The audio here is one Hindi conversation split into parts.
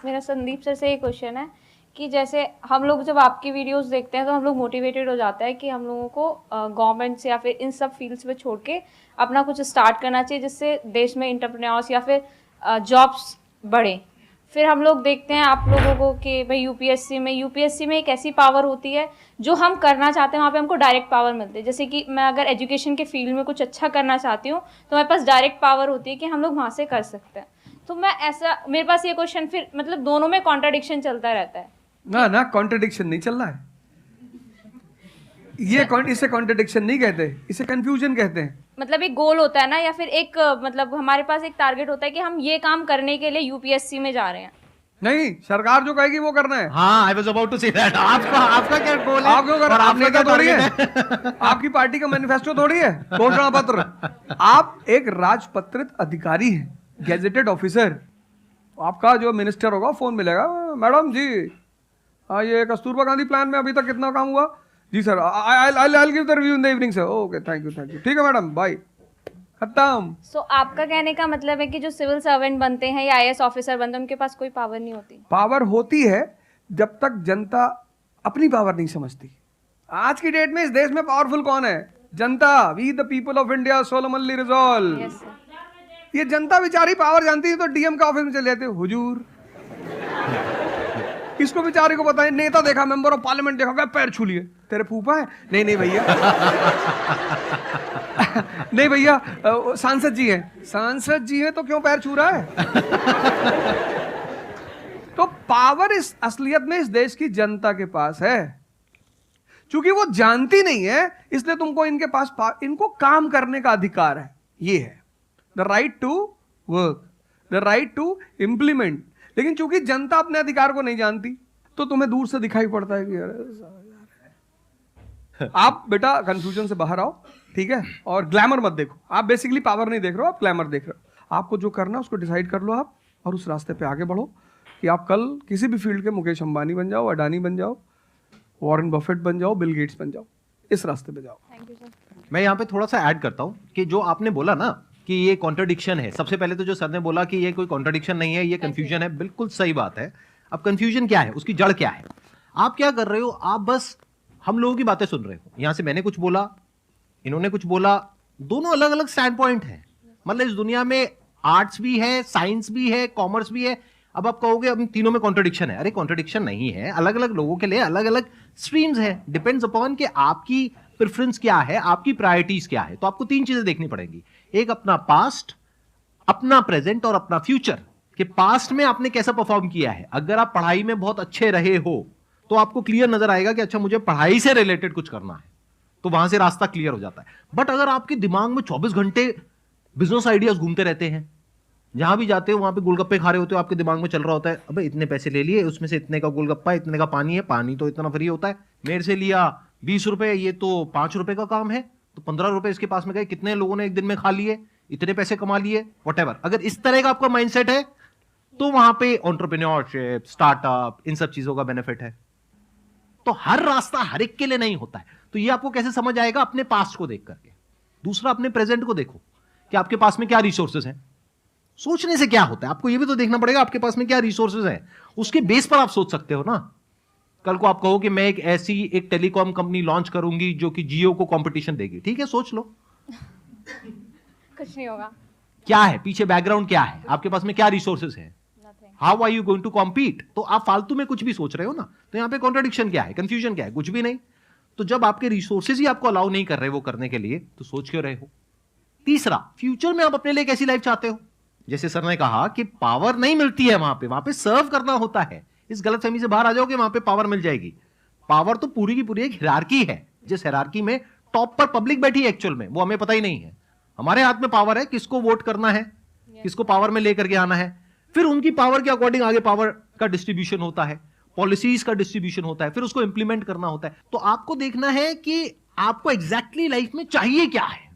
मेरा संदीप सर से ये क्वेश्चन है कि जैसे हम लोग जब आपकी वीडियोस देखते हैं तो हम लोग मोटिवेटेड हो जाता है कि हम लोगों को गवर्नमेंट से या फिर इन सब फील्ड्स में छोड़ के अपना कुछ स्टार्ट करना चाहिए जिससे देश में इंटरप्रेन्योर्स या फिर जॉब्स बढ़े। फिर हम लोग देखते हैं आप लोगों को कि भाई यूपीएससी में एक ऐसी पावर होती है जो हम करना चाहते हैं वहाँ पे हमको डायरेक्ट पावर मिलती है। जैसे कि मैं अगर एजुकेशन के फील्ड में कुछ अच्छा करना चाहती हूँ तो मेरे पास डायरेक्ट पावर होती है कि हम लोग वहाँ से कर सकते हैं। तो मैं ऐसा मेरे पास ये क्वेश्चन फिर मतलब दोनों में कॉन्ट्राडिक्शन चलता रहता है। ना ना, कॉन्ट्रडिक्शन नहीं चल रहा है ये। इसे कॉन्ट्रडिक्शन नहीं कहते, इसे कंफ्यूजन कहते हैं। मतलब एक गोल होता है ना, या फिर एक मतलब हमारे पास एक टारगेट होता है कि हम ये काम करने के लिए यूपीएससी में जा रहे हैं। नहीं, सरकार जो कहेगी वो करना है। हाँ, I was about to say that. आपका क्या गोल है? आप क्यों कर रहे? आप नेता थोड़ी है, आपकी पार्टी का मैनिफेस्टो थोड़ी है, घोषणा पत्र। आप एक राजपत्रित अधिकारी हैं, गैजेटेड ऑफिसर। आपका जो मिनिस्टर होगा फोन मिलेगा, मैडम जी ये कस्तूरबा गांधी प्लान में अभी तक कितना काम हुआ जी sir, I give the review in the evening sir. Okay, thank you, ठीक है मैडम, बाय, खत्म। सो आपका कहने का मतलब है कि जो सिविल सर्वेंट बनते हैं या आईएएस ऑफिसर बनते हैं उनके पास कोई पावर नहीं होती? पावर होती है जब तक जनता अपनी पावर नहीं समझती। आज की डेट में इस देश में पावरफुल कौन है? जनता। We the people of India solemnly resolve. Yes sir. ये जनता बेचारी पावर जानती है तो डीएम का ऑफिस में चले जाते, हुजूर किसको बेचारे को बताएं? नेता देखा, मेंबर ऑफ पार्लियामेंट देखा, क्या पैर छू लिए? तेरे फूफा है? नहीं नहीं भैया नहीं भैया, सांसद जी हैं। सांसद जी हैं तो क्यों पैर छू रहा है? तो पावर इस असलियत में इस देश की जनता के पास है। क्योंकि वो जानती नहीं है इसलिए तुमको इनके पास इनको काम करने का अधिकार है। ये है the right to work, the right to implement. लेकिन चूंकि जनता अपने अधिकार को नहीं जानती तो तुम्हें दूर से दिखाई पड़ता है कि यार। आप बेटा कंफ्यूजन से बाहर आओ, ठीक है? और ग्लैमर मत देखो। आप बेसिकली पावर नहीं देख रहे हो, आप ग्लैमर देख रहे हो। आपको जो करना है उसको डिसाइड कर लो आप, और उस रास्ते पे आगे बढ़ो कि आप कल किसी भी फील्ड के मुकेश अंबानी बन जाओ, अडानी बन जाओ, वॉरेन बफेट बन जाओ, बिल गेट्स बन जाओ। इस रास्ते पे जाओ। Thank you sir. मैं यहाँ पे थोड़ा सा ऐड करता हूँ कि जो आपने बोला ना कि ये कॉन्ट्रडिक्शन है, सबसे पहले तो जो सर ने बोला कि ये कोई कॉन्ट्रडिक्शन नहीं है, ये कंफ्यूजन है, बिल्कुल सही बात है। अब कंफ्यूजन क्या है, उसकी जड़ क्या है? आप क्या कर रहे हो? आप बस हम लोगों की बातें सुन रहे हो। यहां से मैंने कुछ बोला, इन्होंने कुछ बोला, दोनों अलग अलग स्टैंड पॉइंट है। मतलब इस दुनिया में आर्ट्स भी है, साइंस भी है, कॉमर्स भी है। अब आप कहोगे अब तीनों में कॉन्ट्रडिक्शन है। अरे कॉन्ट्रडिक्शन नहीं है, अलग अलग लोगों के लिए अलग अलग स्ट्रीम्स है। डिपेंड्स अपॉन कि आपकी प्रेफरेंस क्या है, आपकी प्रायोरिटीज क्या है। तो आपको तीन चीजें देखनी पड़ेंगी, एक अपना पास्ट, अपना प्रेजेंट और अपना फ्यूचर। कि पास्ट में आपने कैसा परफॉर्म किया है। अगर आप पढ़ाई में बहुत अच्छे रहे हो तो आपको क्लियर नजर आएगा कि अच्छा मुझे पढ़ाई से रिलेटेड कुछ करना है, तो वहां से रास्ता क्लियर हो जाता है। बट अगर आपके दिमाग में 24 घंटे बिजनेस आइडियाज घूमते रहते हैं, जहां भी जाते हो वहां पे गोलगप्पे खा रहे होते हो, आपके दिमाग में चल रहा होता है अबे इतने पैसे ले लिए, उसमें से इतने का गोलगप्पा, इतने का पानी है, पानी तो इतना फ्री होता है, मेरे से लिया 20 रुपए, ये तो 5 रुपए का काम है, तो 15 रुपए इसके पास में गए, कितने लोगों ने एक दिन में खा लिए, इतने पैसे कमा लिए, व्हाटएवर। अगर इस तरह का आपका माइंडसेट है तो वहां पे एंटरप्रेन्योरशिप, स्टार्टअप, इन सब चीजों का बेनिफिट है। तो हर रास्ता हर एक के लिए नहीं होता है। तो ये आपको कैसे समझ आएगा? अपने पास्ट को देख करके। दूसरा, अपने प्रेजेंट को देखो कि आपके पास में क्या रिसोर्सेज हैं। सोचने से क्या होता है, आपको ये भी तो देखना पड़ेगा आपके पास में क्या रिसोर्सेज है। उसके बेस पर आप सोच सकते हो ना। कल को आप कहो कि मैं एक टेलीकॉम कंपनी लॉन्च करूंगी जो कि जियो को कंपटीशन देगी, ठीक है, सोच लो। कुछ नहीं होगा। क्या है पीछे, बैकग्राउंड क्या है, आपके पास में क्या रिसोर्सेज है, how are you going to compete. तो आप फालतू में कुछ भी सोच रहे हो ना। तो यहां पे कॉन्ट्रडिक्शन क्या है, कंफ्यूजन क्या है? कुछ भी नहीं। तो जब आपके रिसोर्सेज ही आपको अलाउ नहीं कर रहे वो करने के लिए, तो सोच क्यों रहे हो? तीसरा, फ्यूचर में आप अपने लिए कैसी लाइफ चाहते हो? जैसे सर ने कहा कि पावर नहीं मिलती है वहां पे सर्व करना होता है। इस गलतफहमी से बाहर आ जाओ कि वहां पे पावर मिल जाएगी। पावर तो पूरी की पूरी एक हिरार्की है, जिस हिरार्की में टॉप पर पब्लिक बैठी है एक्चुअल में, वो हमें पता ही नहीं है। हमारे हाथ में पावर है, किसको वोट करना है, किसको पावर में लेकर के आना है। फिर उनकी पावर के अकॉर्डिंग आगे पावर का डिस्ट्रीब्यूशन होता है, पॉलिसीज का डिस्ट्रीब्यूशन होता है, फिर उसको इंप्लीमेंट करना होता है। तो आपको देखना है कि आपको एग्जैक्टली लाइफ में चाहिए क्या है।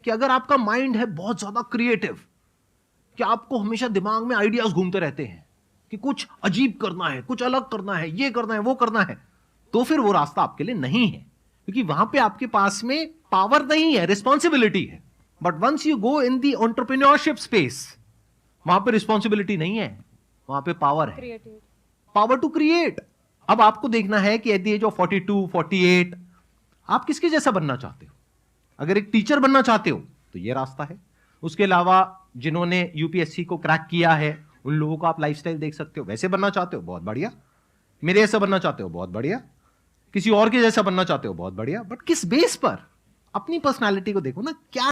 कि अगर आपका माइंड है बहुत ज्यादा क्रिएटिव, कि आपको हमेशा दिमाग में आइडियाज घूमते रहते हैं कि कुछ अजीब करना है, कुछ अलग करना है, ये करना है, वो करना है, तो फिर वो रास्ता आपके लिए नहीं है। क्योंकि वहां पे आपके पास में पावर नहीं है, रिस्पॉन्सिबिलिटी है। But once you go in the entrepreneurship space, वहां पे रिस्पॉन्सिबिलिटी नहीं है, वहां पे पावर है, क्रिएटिव। Power to create. अब आपको देखना है कि एट द एज ऑफ 42, 48 आप किसके जैसा बनना चाहते हो। अगर एक टीचर बनना चाहते हो तो ये रास्ता है। उसके अलावा जिन्होंने यूपीएससी को क्रैक किया है उन लोगों का आप लाइफस्टाइल देख सकते हो। वैसे बनना चाहते हो, बहुत बढ़िया। मेरे जैसा बनना चाहते हो, बहुत बढ़िया। किसी और के जैसा बनना चाहते हो, बहुत बढ़िया। बट किस बेस पर? अपनी पर्सनालिटी को देखो ना, क्या